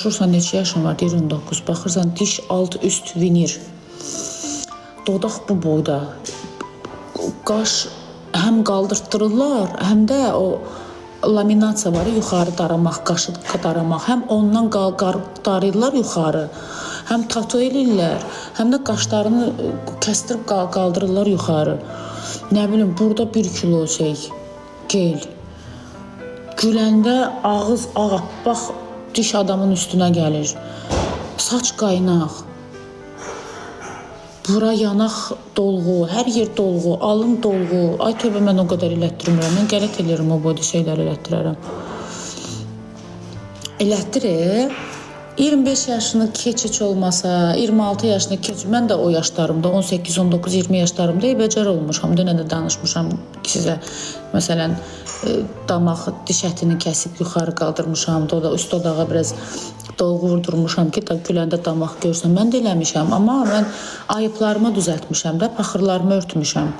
Baxırsan neçə yaşın var? Deyir 19. Baxırsan diş alt üst vinir. Dodaq bu boyda. Qaş həm qaldırtdırırlar, həm də o laminasiya var, yuxarı daramaq, qaşı daramaq. Həm ondan darayırlar yuxarı, həm tatu eləyirlər, həm də qaşlarını kəstirib qaldırırlar yuxarı. Nə bilim, burada 1 kilo gel. Güləndə ağız ağappaq diş adamın üstünə gəlir. Saç qaynaq. Bura yanaq dolğu, hər yer dolğu, alın dolğu. Ay tövbə, mən o qədər elətdirmirəm. Mən qələt elərim o boyda şeyləri elətdirərəm. Elətdirir. 25 yaşını keçic olmasa, 26 yaşını keçic. Mən də o yaşlarımda, 18, 19, 20 yaşlarımda becər olmuşam. Dünən də danışmışam sizə. Məsələn, damaq diş ətini kəsib yuxarı qaldırmışam. Üst dodağa biraz dolğu vurdurmuşam ki, güləndə damaq görsün. Mən də eləmişəm, amma mən ayıblarımı düzəltmişəm də, paxırlarımı örtmüşəm.